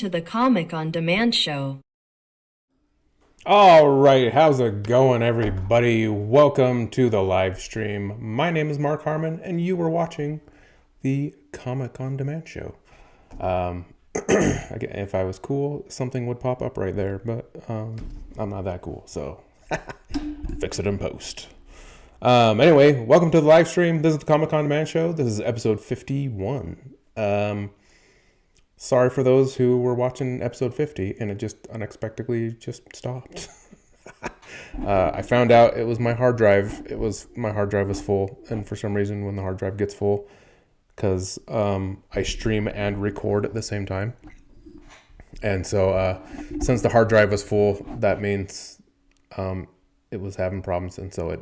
to the Comic on Demand show. All right, how's it going, everybody? Welcome to the live stream. My name is Mark Harmon, and you are watching the Comic on Demand show. Again, if I was cool, something would pop up right there, but I'm not that cool, so fix it in post. Anyway, welcome to the live stream. This is the Comic on Demand show. This is episode 51. Sorry for those who were watching episode 50 and it just unexpectedly just stopped. I found out it was my hard drive. My hard drive was full, and for some reason when the hard drive gets full, because I stream and record at the same time. And so since the hard drive was full, that means it was having problems, and so it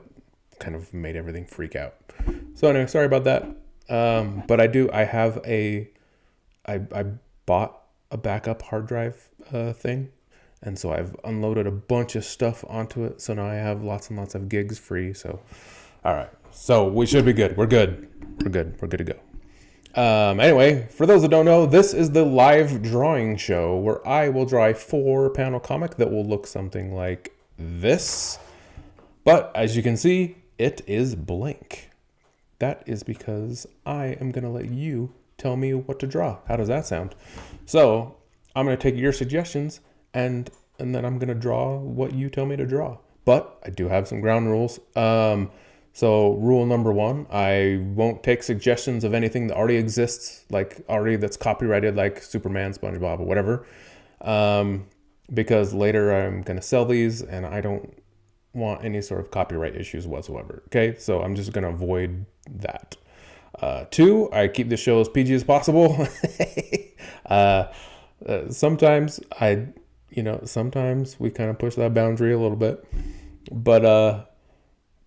kind of made everything freak out. So anyway, sorry about that. But I bought a backup hard drive thing, and so I've unloaded a bunch of stuff onto it, so now I have lots and lots of gigs free. So all right, so we should be good. We're good to go. Anyway, for those that don't know, this is the live drawing show where I will draw a 4-panel comic that will look something like this, but as you can see, it is blank. That is because I am going to let you tell me what to draw. How does that sound? So I'm going to take your suggestions and then I'm going to draw what you tell me to draw. But I do have some ground rules. So rule number 1, I won't take suggestions of anything that already exists, like already that's copyrighted, like Superman, SpongeBob, or whatever. Because later I'm going to sell these and I don't want any sort of copyright issues whatsoever. Okay, so I'm just going to avoid that. 2, I keep the show as PG as possible. Sometimes sometimes we kind of push that boundary a little bit, but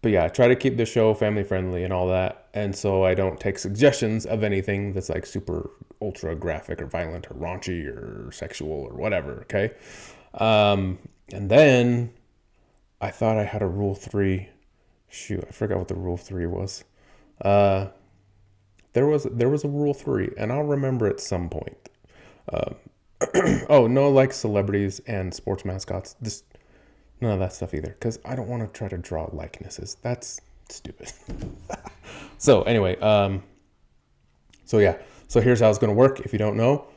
yeah, I try to keep the show family friendly and all that. And so I don't take suggestions of anything that's like super ultra graphic or violent or raunchy or sexual or whatever. Okay. And then I thought I had a rule 3. Shoot, I forgot what the rule 3 was. There was a rule 3, and I'll remember at some point. Oh, no, like celebrities and sports mascots. Just none of that stuff either, because I don't want to try to draw likenesses. That's stupid. So anyway, so yeah. So here's how it's going to work. If you don't know,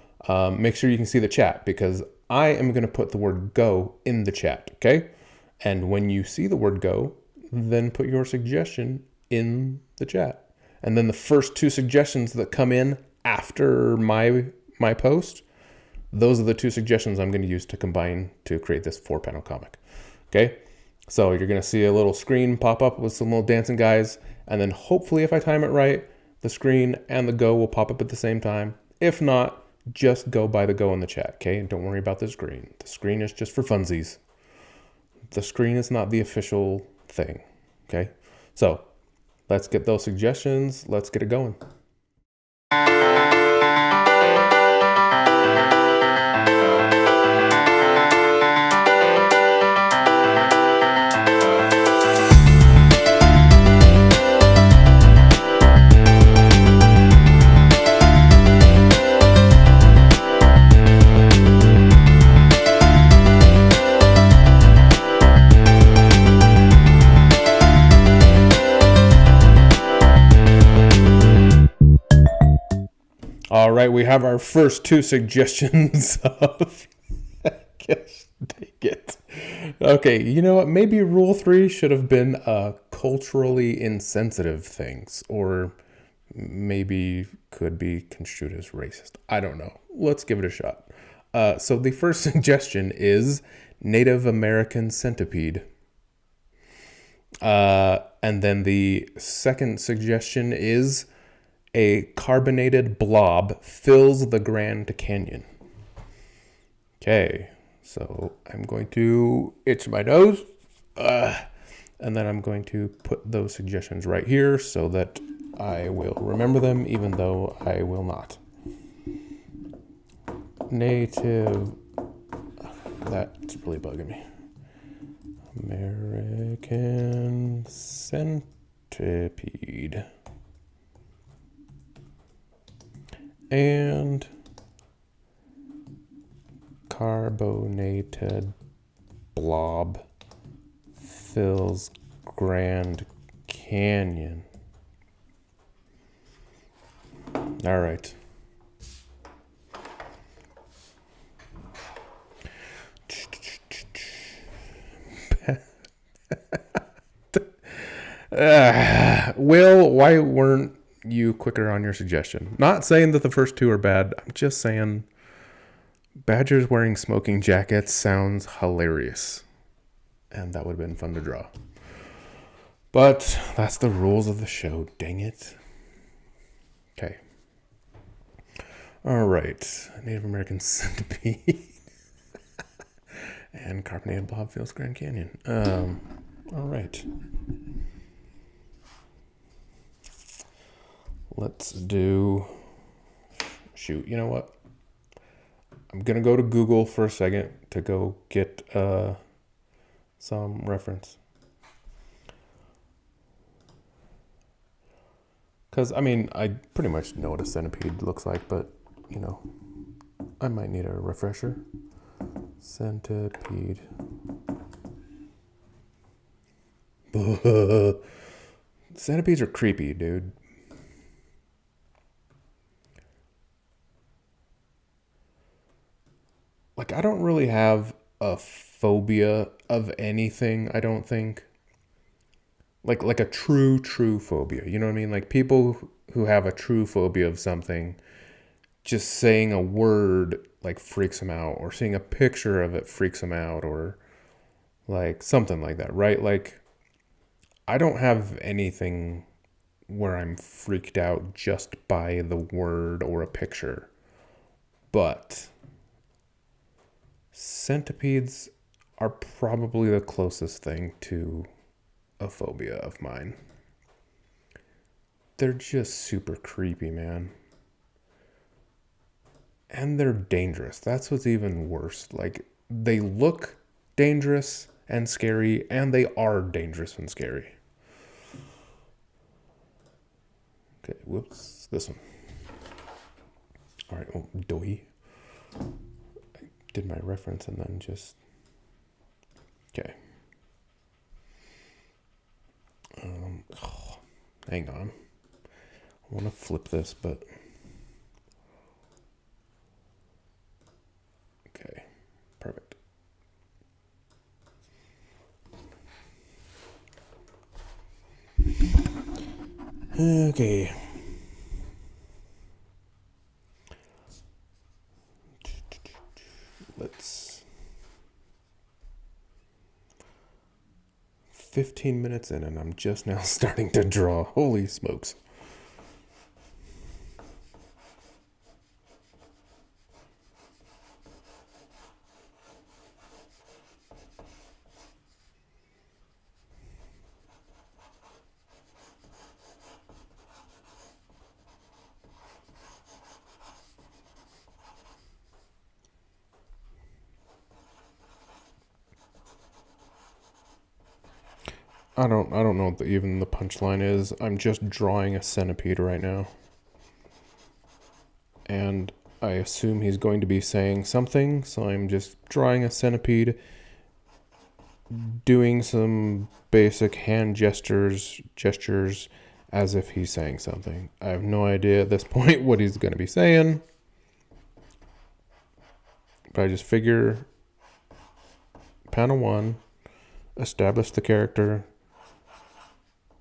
make sure you can see the chat, because I am going to put the word go in the chat, okay? And when you see the word go, then put your suggestion in the chat. And then the first 2 suggestions that come in after my post, those are the 2 suggestions I'm going to use to combine to create this 4-panel comic. Okay? So you're going to see a little screen pop up with some little dancing guys, and then hopefully if I time it right, the screen and the go will pop up at the same time. If not, just go by the go in the chat, okay? And don't worry about the screen. The screen is just for funsies. The screen is not the official thing, okay? So let's get those suggestions. Let's get it going. All right, we have our first 2 suggestions of take it. Okay, you know what? Maybe rule 3 should have been culturally insensitive things, or maybe could be construed as racist. I don't know. Let's give it a shot. So the first suggestion is Native American Centipede. And then the second suggestion is a carbonated blob fills the Grand Canyon. Okay, so I'm going to itch my nose, and then I'm going to put those suggestions right here so that I will remember them, even though I will not. Native, that's really bugging me. American Centipede. And Carbonated blob fills Grand Canyon. All right. Will, why weren't you quicker on your suggestion? Not saying that the first two are bad. I'm just saying badgers wearing smoking jackets sounds hilarious. And that would have been fun to draw. But that's the rules of the show, dang it. Okay. All right. Native American Centipede. And Carbonated Blob fills Grand Canyon. All right. Let's do... Shoot, you know what? I'm going to go to Google for a second to go get some reference. Because, I mean, I pretty much know what a centipede looks like, but, you know, I might need a refresher. Centipede. Centipedes are creepy, dude. Like, I don't really have a phobia of anything, I don't think. Like a true phobia. You know what I mean? Like, people who have a true phobia of something, just saying a word, like, freaks them out. Or seeing a picture of it freaks them out. Or, like, something like that, right? Like, I don't have anything where I'm freaked out just by the word or a picture. But centipedes are probably the closest thing to a phobia of mine. They're just super creepy, man. And they're dangerous. That's what's even worse. Like, they look dangerous and scary, and they are dangerous and scary. Okay, whoops, this one. All right, oh, doy. I did my reference and then just... Okay. Hang on. I want to flip this, but... Okay, perfect. Okay. Let's... 15 minutes in and I'm just now starting to draw. Holy smokes. I don't know what even the punchline is. I'm just drawing a centipede right now. And I assume he's going to be saying something, so I'm just drawing a centipede, doing some basic hand gestures as if he's saying something. I have no idea at this point what he's going to be saying. But I just figure panel 1, establish the character,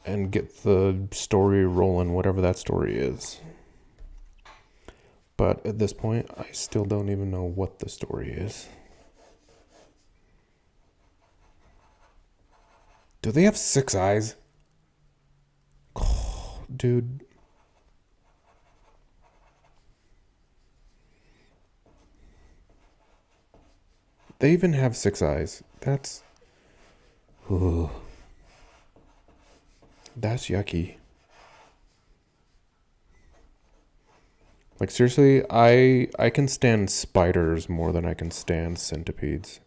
and get the story rolling, whatever that story is. But at this point, I still don't even know what the story is. Do they have 6 eyes? Oh, dude. They even have 6 eyes. That's... Ugh. That's yucky. Like, seriously, I can stand spiders more than I can stand centipedes.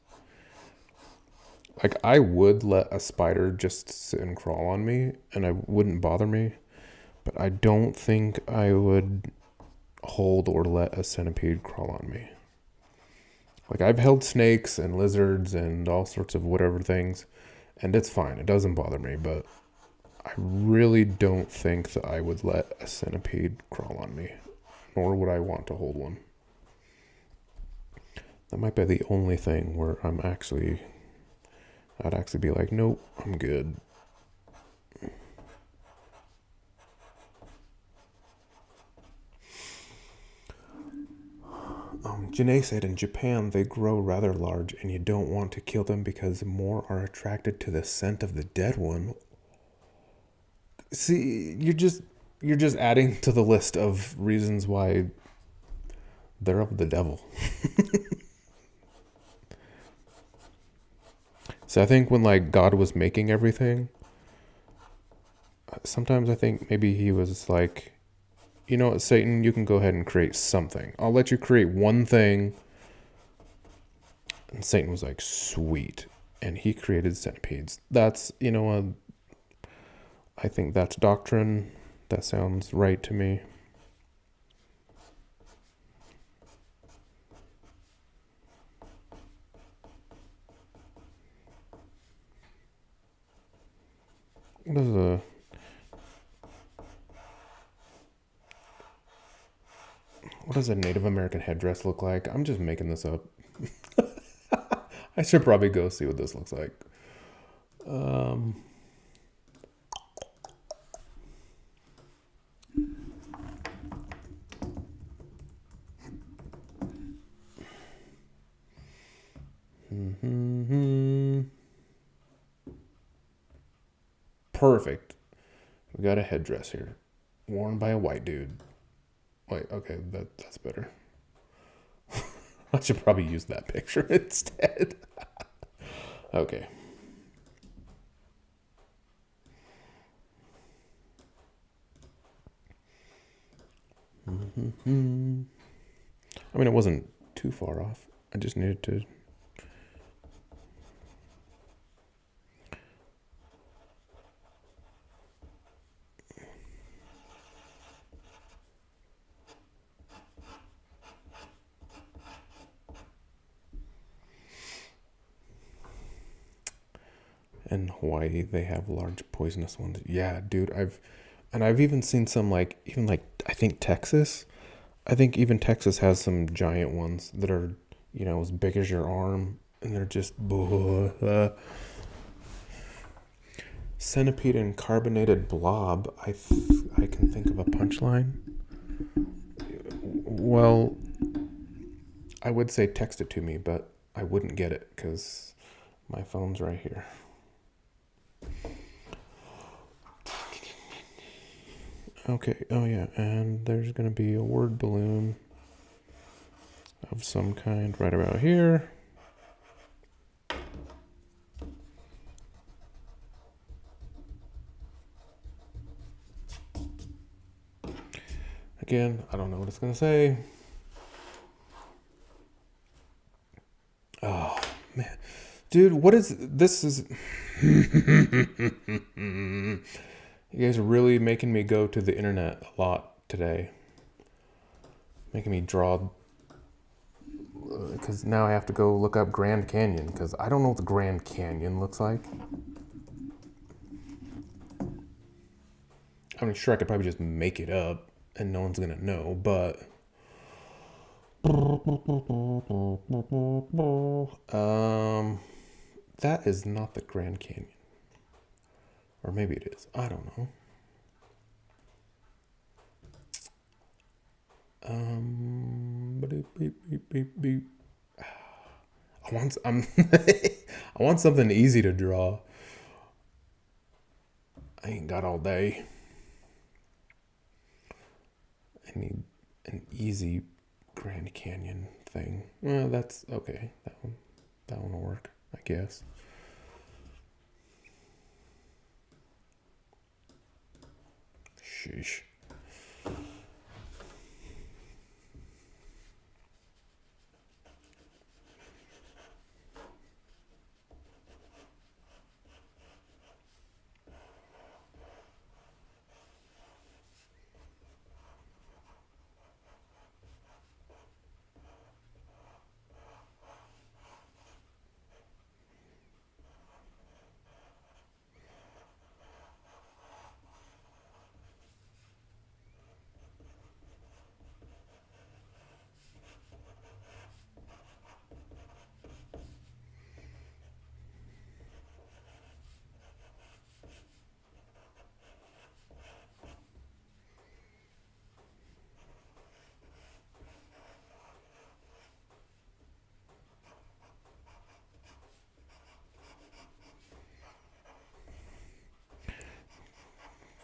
Like, I would let a spider just sit and crawl on me, and it wouldn't bother me. But I don't think I would hold or let a centipede crawl on me. Like, I've held snakes and lizards and all sorts of whatever things, and it's fine. It doesn't bother me, but I really don't think that I would let a centipede crawl on me, nor would I want to hold one. That might be the only thing where I'd actually be like, nope, I'm good. Janae said in Japan they grow rather large and you don't want to kill them because more are attracted to the scent of the dead one. See, you're just adding to the list of reasons why they're of the devil. So I think when like God was making everything, sometimes I think maybe he was like, you know what, Satan, you can go ahead and create something. I'll let you create one thing. And Satan was like, sweet. And he created centipedes. That's, you know, I think that's doctrine. That sounds right to me. What does a Native American headdress look like? I'm just making this up. I should probably go see what this looks like. Perfect. We got a headdress here, worn by a white dude. Wait, okay, that's better. I should probably use that picture instead. Okay. I mean, it wasn't too far off. I just needed to. In Hawaii, they have large poisonous ones. Yeah, dude, I've even seen some even I think Texas. I think even Texas has some giant ones that are, as big as your arm, and they're just centipede and carbonated blob. I can think of a punchline. Well, I would say text it to me, but I wouldn't get it because my phone's right here. Okay, oh yeah, and there's going to be a word balloon of some kind right about here. Again, I don't know what it's going to say. Oh, man. Dude, what is this? You guys are really making me go to the internet a lot today. Making me draw. Because now I have to go look up Grand Canyon. Because I don't know what the Grand Canyon looks like. I mean, sure, I could probably just make it up. And no one's going to know. But. That is not the Grand Canyon. Or maybe it is. I don't know. I want something easy to draw. I ain't got all day. I need an easy Grand Canyon thing. Well, that's okay. That one will work, I guess. Sheesh.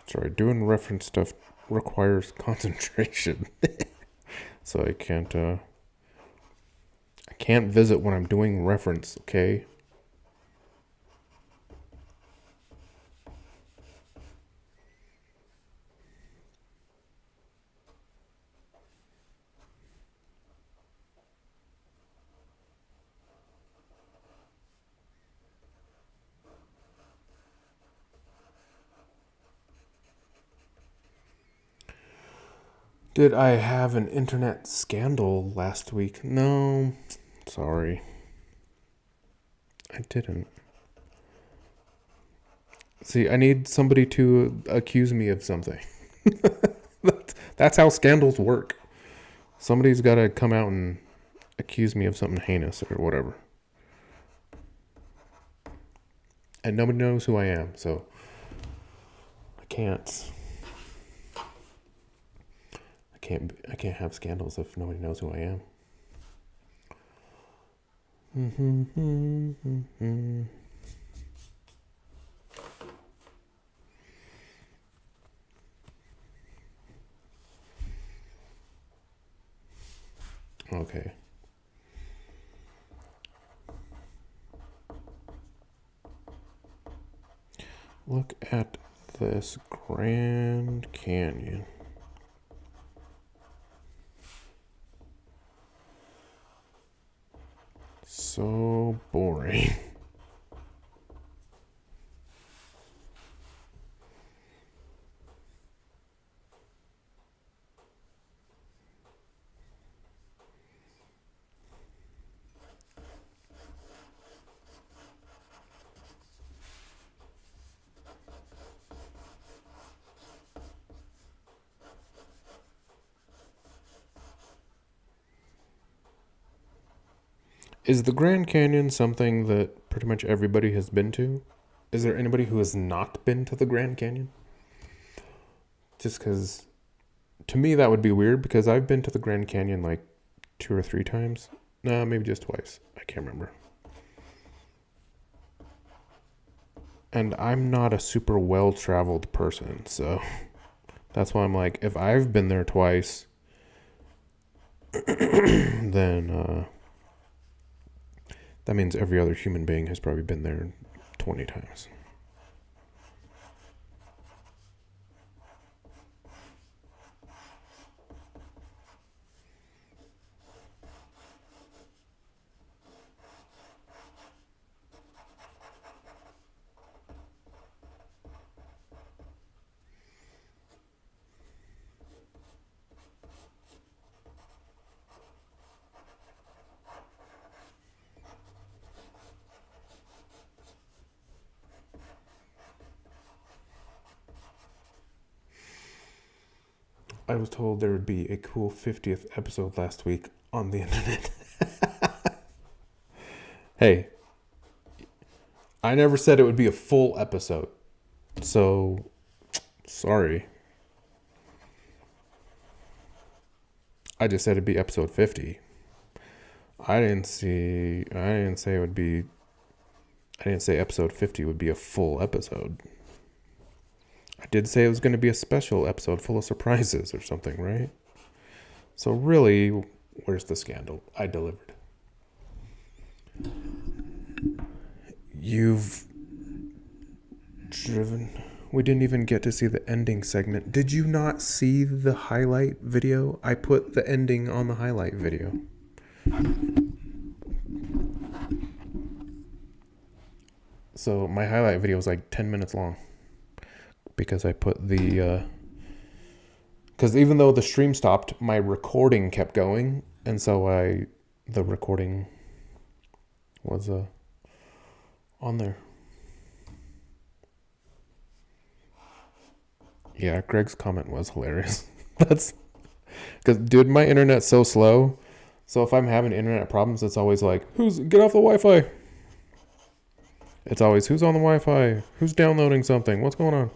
Sorry, doing reference stuff requires concentration. So I can't visit when I'm doing reference, okay? Did I have an internet scandal last week? No, sorry. I didn't. See, I need somebody to accuse me of something. That's how scandals work. Somebody's got to come out and accuse me of something heinous or whatever. And nobody knows who I am, so I can't have scandals if nobody knows who I am. Okay. Look at this Grand Canyon. So boring. Is the Grand Canyon something that pretty much everybody has been to? Is there anybody who has not been to the Grand Canyon? Just because, to me, that would be weird because I've been to the Grand Canyon like 2 or 3 times. No, maybe just twice. I can't remember. And I'm not a super well-traveled person, so that's why I'm like, if I've been there twice, then that means every other human being has probably been there 20 times. I was told there would be a cool 50th episode last week on the internet. Hey, I never said it would be a full episode. So, sorry. I just said it'd be episode 50. I didn't say episode 50 would be a full episode. I did say it was going to be a special episode full of surprises or something, right? So really, where's the scandal? I delivered. You've driven. We didn't even get to see the ending segment. Did you not see the highlight video? I put the ending on the highlight video. So my highlight video was like 10 minutes long. Because I put the... Because even though the stream stopped, my recording kept going. And so the recording was on there. Yeah, Greg's comment was hilarious. That's... Because, dude, my internet's so slow. So if I'm having internet problems, it's always like, get off the Wi-Fi? It's always, who's on the Wi-Fi? Who's downloading something? What's going on?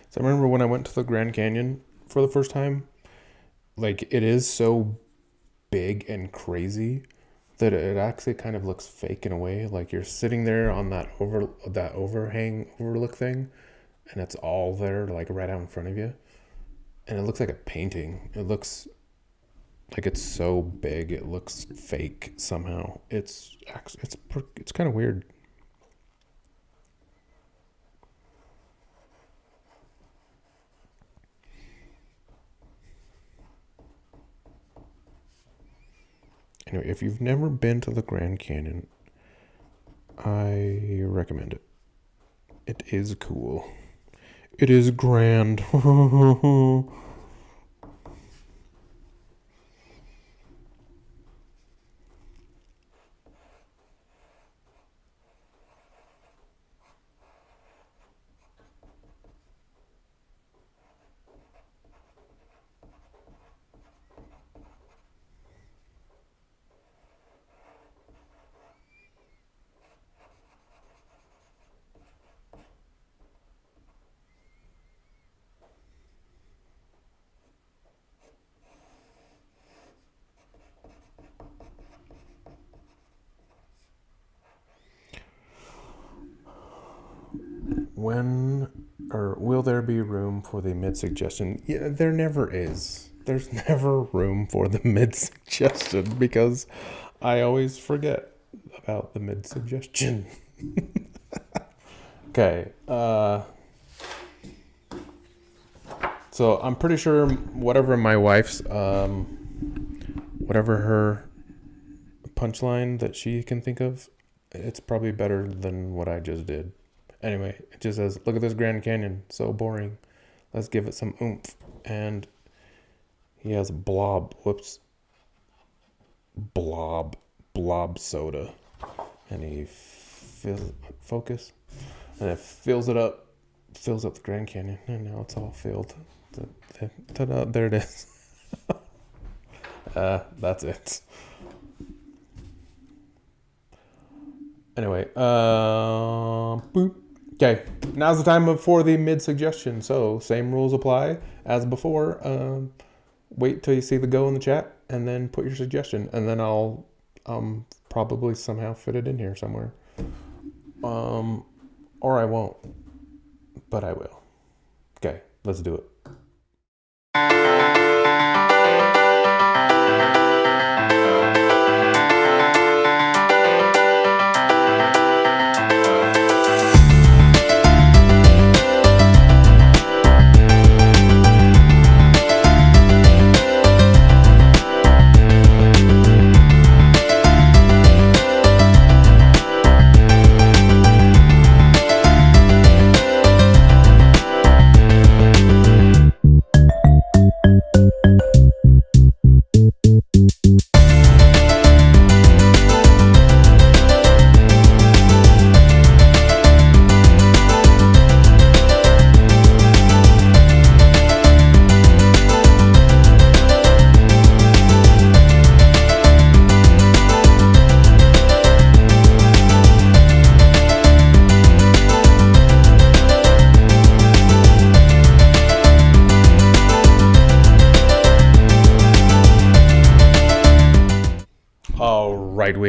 So I remember when I went to the Grand Canyon for the first time, like it is so big and crazy that it actually kind of looks fake in a way. Like you're sitting there on that overlook thing, and it's all there, like right out in front of you, and it looks like a painting. It looks like it's so big, it looks fake somehow. It's kind of weird. Anyway, if you've never been to the Grand Canyon, I recommend it. It is cool. It is grand. When or will there be room for the mid suggestion? Yeah, there never is. There's never room for the mid suggestion because I always forget about the mid suggestion. Okay. So I'm pretty sure whatever my wife's whatever her punchline that she can think of, it's probably better than what I just did. Anyway, it just says, look at this Grand Canyon. So boring. Let's give it some oomph. And he has Blob. Whoops. Blob soda. And he focus. And it fills it up. Fills up the Grand Canyon. And now it's all filled. Ta-da, there it is. That's it. Anyway, boop. Okay, now's the time for the mid suggestion. So same rules apply as before. Wait till you see the go in the chat, and then put your suggestion, and then I'll probably somehow fit it in here somewhere. Or I won't, but I will. Okay, let's do it.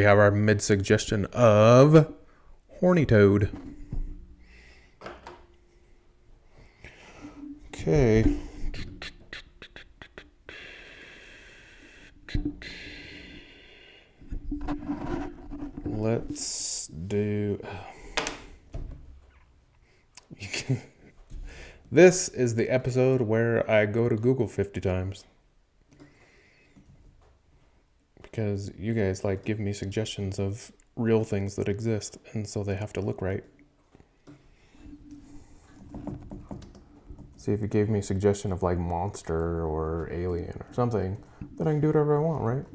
have our mid-suggestion of horny toad. Okay. Let's do... This is the episode where I go to Google 50 times. Because you guys give me suggestions of real things that exist, and so they have to look right. See, if you gave me a suggestion of monster or alien or something, then I can do whatever I want, right?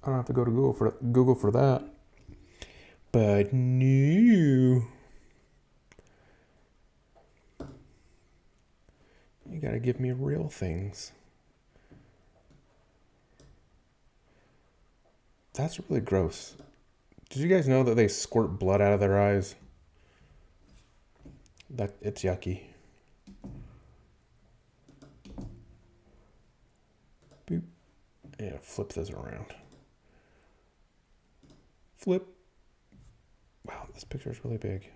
I don't have to go to Google for that. But no. You gotta give me real things. That's really gross. Did you guys know that they squirt blood out of their eyes? It's yucky. Boop. Yeah, flip this around. Flip. Wow, this picture is really big.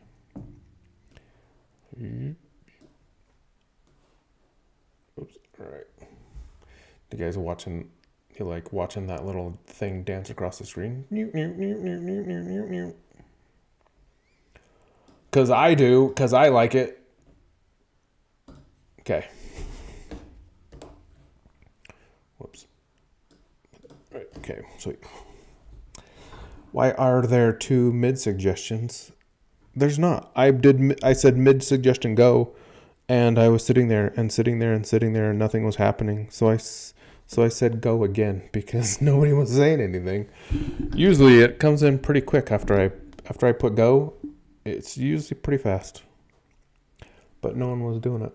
Oops. All right. You guys watching? You like watching that little thing dance across the screen? Because I do. Because I like it. Okay. Whoops. Right. Okay. Sweet. Why are there 2 mid-suggestions? There's not. I said mid-suggestion go, and I was sitting there and sitting there and sitting there, and nothing was happening. So I said go again because nobody was saying anything. Usually it comes in pretty quick after I put go. It's usually pretty fast. But no one was doing it.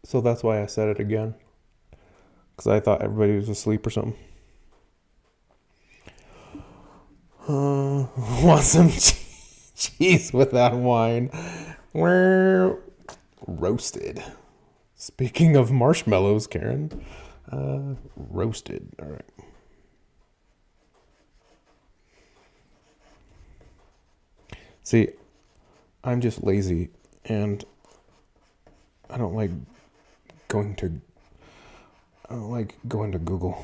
So that's why I said it again. Because I thought everybody was asleep or something. Want some cheese without wine? We're roasted. Speaking of marshmallows, Karen. Roasted. All right. See, I'm just lazy, and I don't like going to Google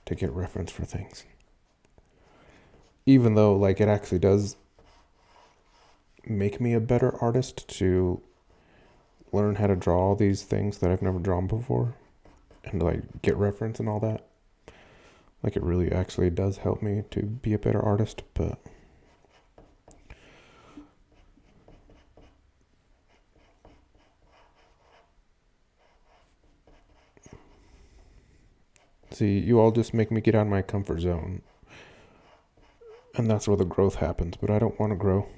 to get reference for things. Even though it actually does make me a better artist to learn how to draw all these things that I've never drawn before and get reference and all that. It really actually does help me to be a better artist, but see, you all just make me get out of my comfort zone. And that's where the growth happens, but I don't want to grow.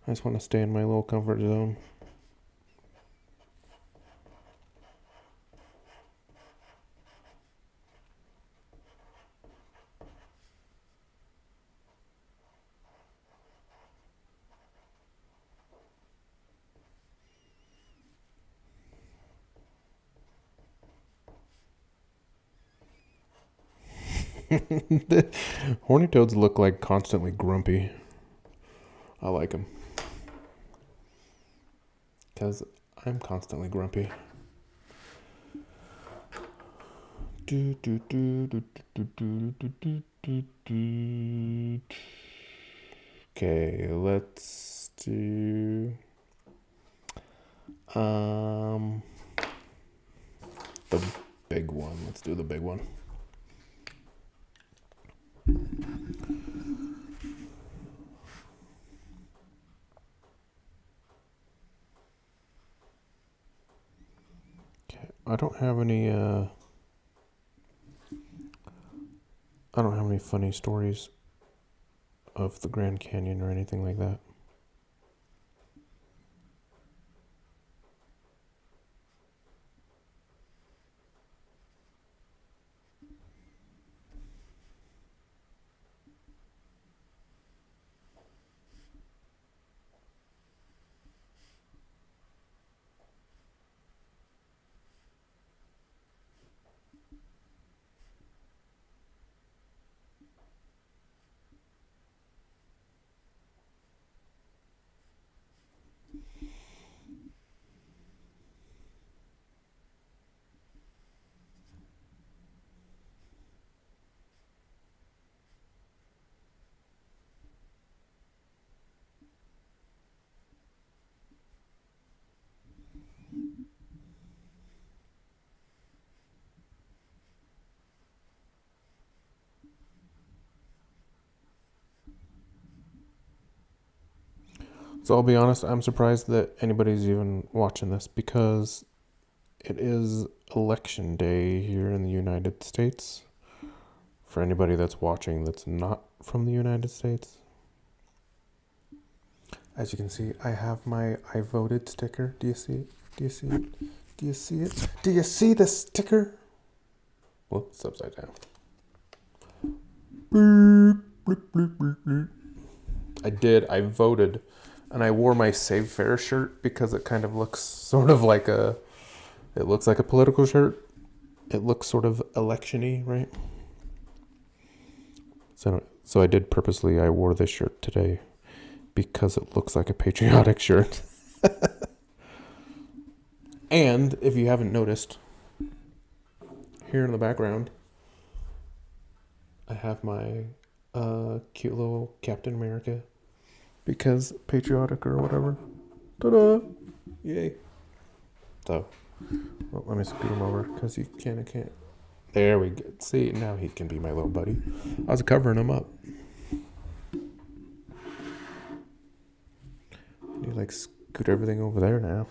I just want to stay in my little comfort zone. The horny toads look constantly grumpy. I like them. Because I'm constantly grumpy. Okay, let's do the big one. Let's do the big one. Okay, I don't have any funny stories of the Grand Canyon or anything like that. So I'll be honest, I'm surprised that anybody's even watching this because it is election day here in the United States. For anybody that's watching that's not from the United States. As you can see, I have my I voted sticker. Do you see it? Do you see it? Do you see it? Do you see the sticker? Whoops, upside down. I did. I voted. And I wore my Save Fair shirt because it kind of looks sort of like a... It looks like a political shirt. It looks sort of election-y, right? So I did purposely, I wore this shirt today because it looks like a patriotic shirt. And if you haven't noticed, here in the background, I have my cute little Captain America because patriotic or whatever. Ta-da! Yay. So, well, let me scoot him over because he can't. There we go. See, now he can be my little buddy. I was covering him up. You like scoot everything over there now.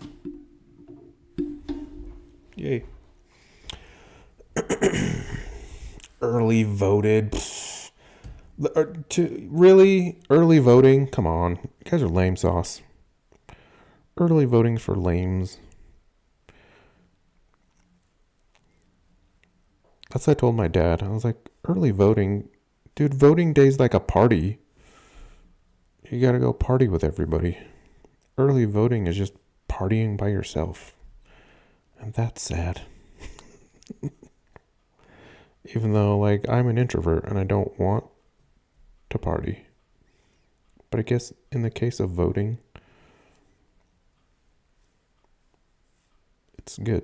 Yay. Early voted. Really? Early voting? Come on. You guys are lame sauce. Early voting for lames. That's what I told my dad. I was like, early voting? Dude, voting day's like a party. You gotta go party with everybody. Early voting is just partying by yourself. And that's sad. Even though, like, I'm an introvert and I don't want to party. But I guess in the case of voting, it's good.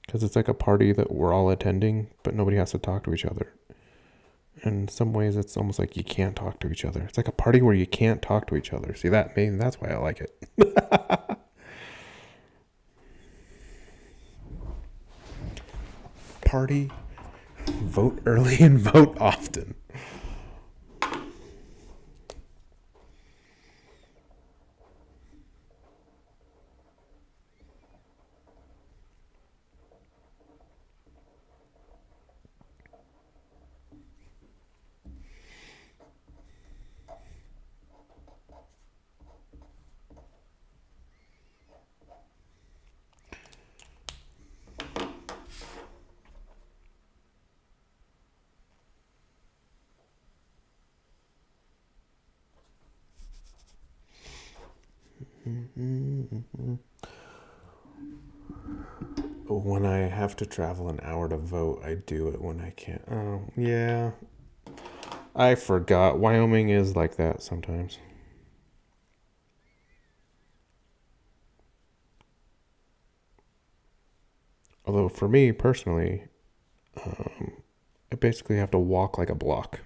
Because it's like a party that we're all attending, but nobody has to talk to each other. In some ways, it's almost like you can't talk to each other. It's like a party where you can't talk to each other. See, that's why I like it. Party, vote early and vote often. When I have to travel an hour to vote, I do it when I can't. Oh, yeah. I forgot. Wyoming is like that sometimes. Although for me personally, I basically have to walk like a block.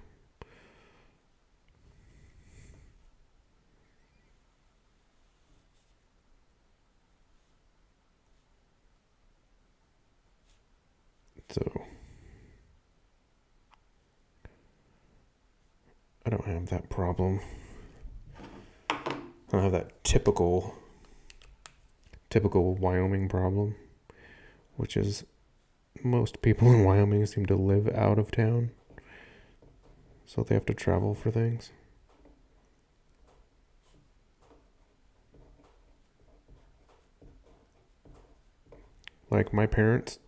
So I don't have that problem. I don't have that typical Wyoming problem, which is most people in Wyoming seem to live out of town, so they have to travel for things. Like my parents,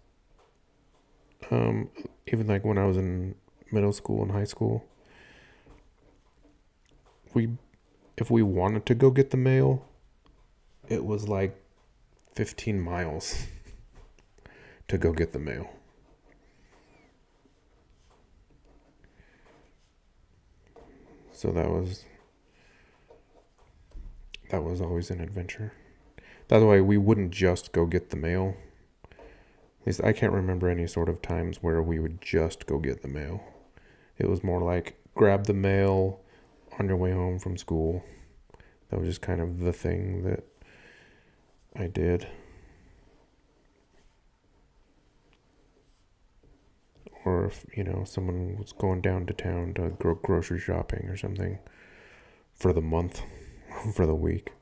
even like when I was in middle school and high school, if we wanted to go get the mail, it was like 15 miles to go get the mail. So that was always an adventure. That's why we wouldn't just go get the mail. At least I can't remember any sort of times where we would just go get the mail. It was more like grab the mail on your way home from school. That was just kind of the thing that I did. or if, someone was going down to town to go grocery shopping or something for the month, for the week,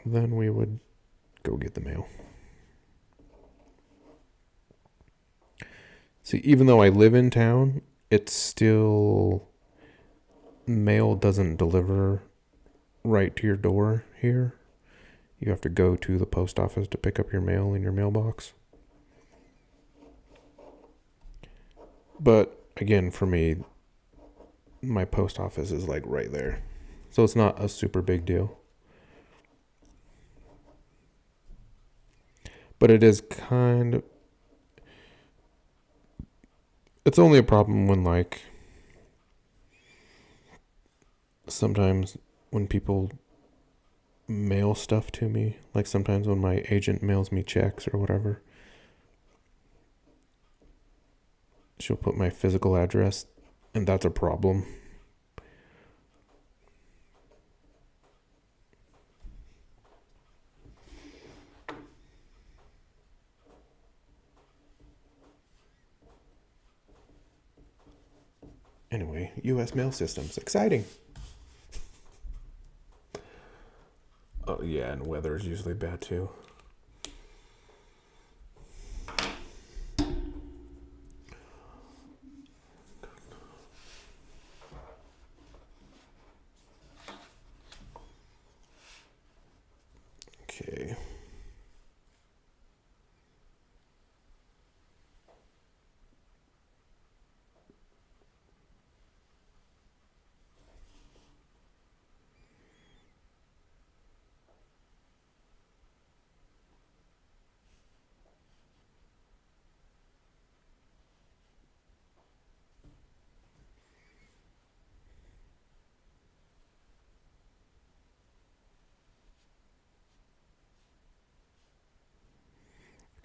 then we would go get the mail. See, even though I live in town, it's still, mail doesn't deliver right to your door here. You have to go to the post office to pick up your mail in your mailbox. But again, for me, my post office is like right there. So it's not a super big deal. But it is it's only a problem when, like, sometimes when people mail stuff to me, like sometimes when my agent mails me checks or whatever, she'll put my physical address, and that's a problem. Anyway, U.S. mail systems. Exciting. Oh, yeah, and weather is usually bad, too. Okay.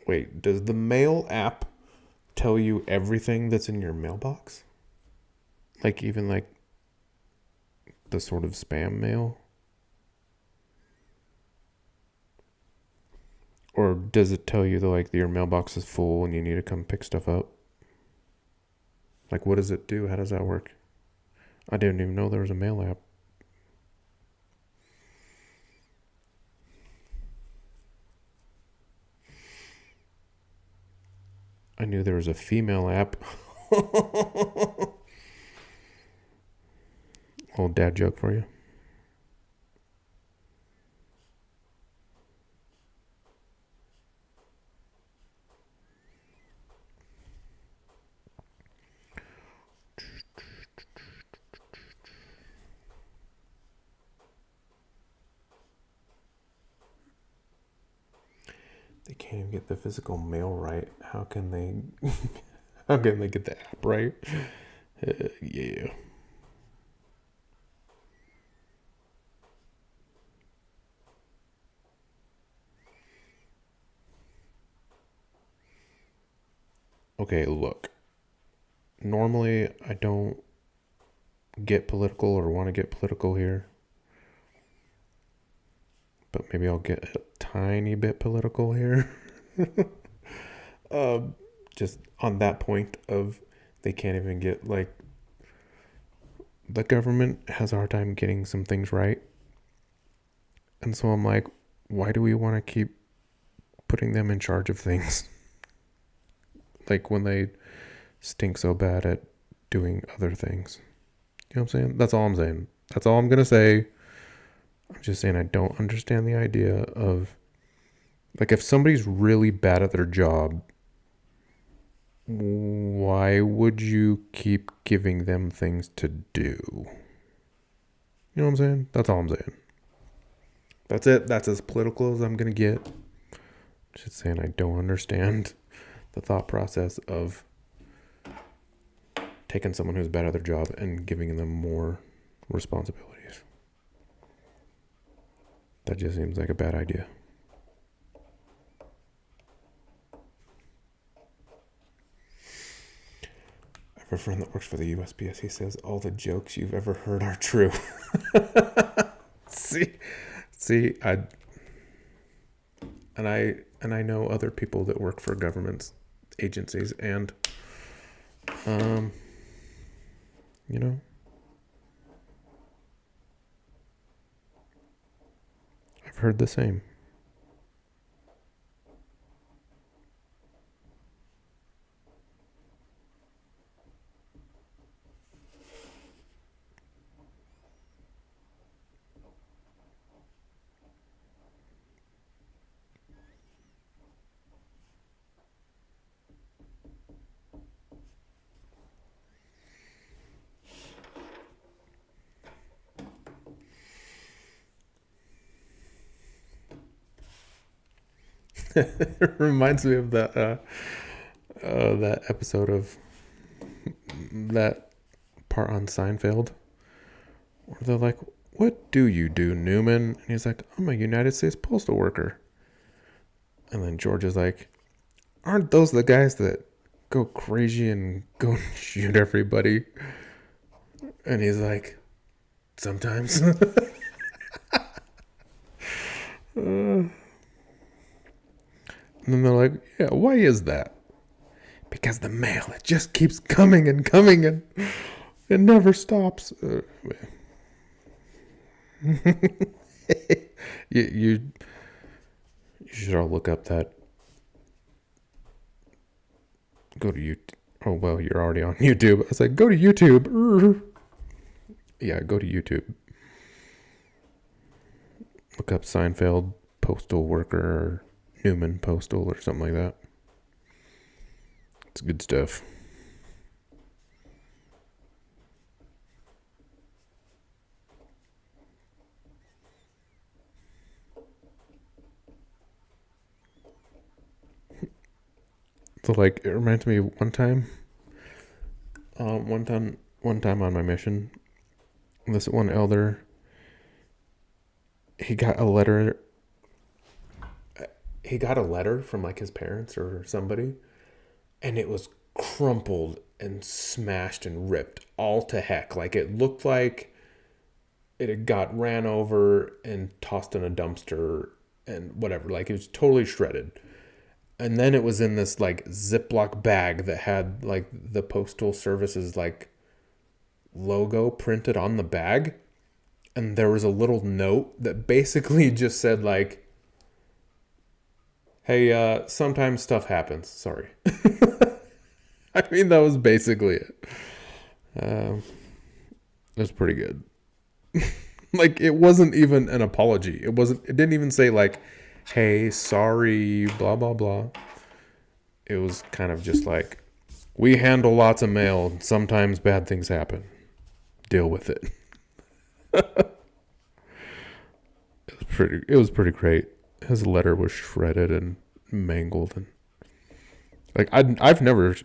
Wait, does the mail app tell you everything that's in your mailbox? Like, even like the sort of spam mail? Or does it tell you that, like, your mailbox is full and you need to come pick stuff up? Like, what does it do? How does that work? I didn't even know there was a mail app. I knew there was a female app. Old dad joke for you. They can't even get the physical mail right. How can they? How can they get the app right? Yeah. Okay, look. Normally, I don't get political or want to get political here, but maybe I'll get a tiny bit political here. Just on that point of, they can't even get, like, the government has a hard time getting some things right. And so I'm like, why do we want to keep putting them in charge of things? Like, when they stink so bad at doing other things. You know what I'm saying? That's all I'm saying. That's all I'm going to say. I'm just saying I don't understand the idea of, like, if somebody's really bad at their job, why would you keep giving them things to do? You know what I'm saying? That's all I'm saying. That's it. That's as political as I'm going to get. Just saying I don't understand the thought process of taking someone who's bad at their job and giving them more responsibilities. That just seems like a bad idea. I have a friend that works for the USPS. He says all the jokes you've ever heard are true. See, I know other people that work for governments agencies, and um, you know, I've heard the same. It reminds me of that episode of that part on Seinfeld where they're like, "What do you do, Newman?" And he's like, "I'm a United States postal worker." And then George is like, "Aren't those the guys that go crazy and go shoot everybody?" And he's like, "Sometimes." And then they're like, "Yeah, why is that?" "Because the mail, it just keeps coming and coming and it never stops." You should all look up that. Go to YouTube. Oh, well, you're already on YouTube. I was like, go to YouTube. Yeah, go to YouTube. Look up Seinfeld postal worker or Newman postal or something like that. It's good stuff. So, like, it reminds me of one time on my mission, this one elder, he got a letter from like his parents or somebody, and it was crumpled and smashed and ripped all to heck. Like, it looked like it had got ran over and tossed in a dumpster and whatever. Like, it was totally shredded. And then it was in this like Ziploc bag that had like the postal service's like logo printed on the bag. And there was a little note that basically just said like, "Hey, sometimes stuff happens. Sorry." I mean, that was basically it. It was pretty good. Like, it wasn't even an apology. It didn't even say like, "Hey, sorry, blah, blah, blah." It was kind of just like, "We handle lots of mail. Sometimes bad things happen. Deal with it." It was pretty great. His letter was shredded and mangled, and like I've never,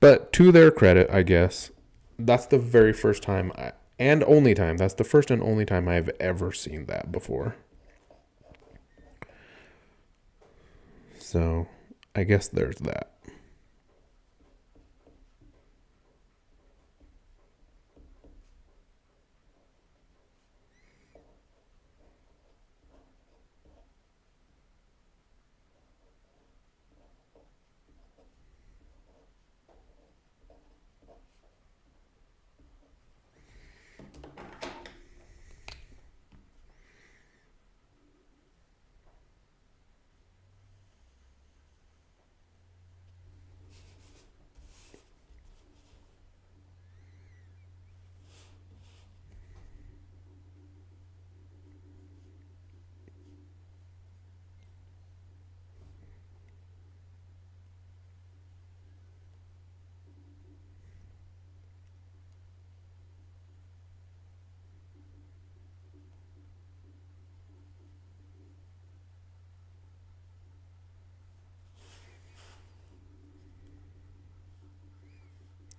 but to their credit, I guess that's the very first time and only time. That's the first and only time I've ever seen that before. So, I guess there's that.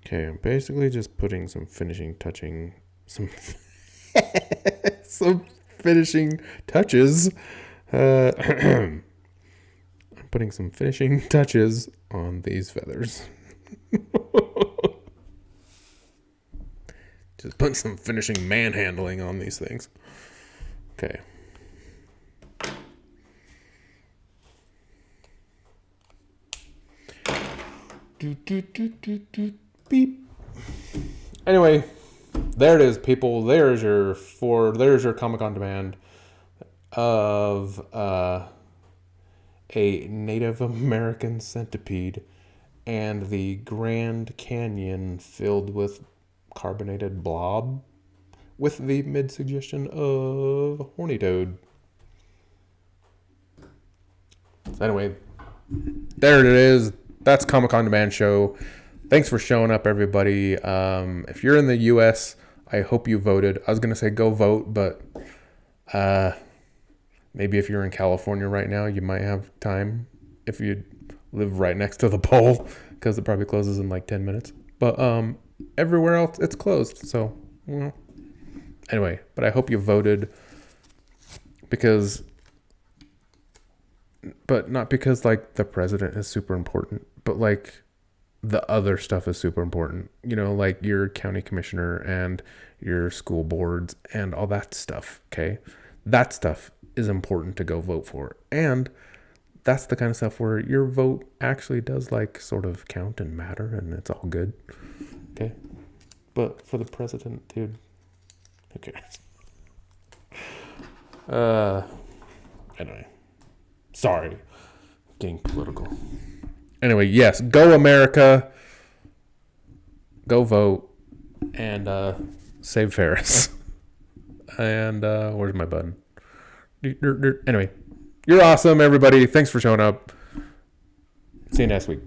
Okay, I'm basically just putting some finishing some finishing touches. I'm putting some finishing touches on these feathers. Just putting some finishing manhandling on these things. Okay. Beep. Anyway, there it is, people. There's your Comic on Demand of a Native American centipede and the Grand Canyon filled with carbonated blob with the mid-suggestion of horny toad. So anyway, there it is. That's Comic on Demand show. Thanks for showing up, everybody. If you're in the U.S., I hope you voted. I was going to say go vote, but maybe if you're in California right now, you might have time if you live right next to the poll, because it probably closes in like 10 minutes. But everywhere else, it's closed. So, anyway, but I hope you voted but not because like the president is super important, but like the other stuff is super important. You know, like your county commissioner and your school boards and all that stuff. Okay. That stuff is important to go vote for. And that's the kind of stuff where your vote actually does like sort of count and matter, and it's all good. Okay. But for the president, dude, who cares? Anyway, sorry, getting political. Anyway, yes, go America, go vote, and save Ferris. And where's my button? Anyway, you're awesome, everybody. Thanks for showing up. See you next week.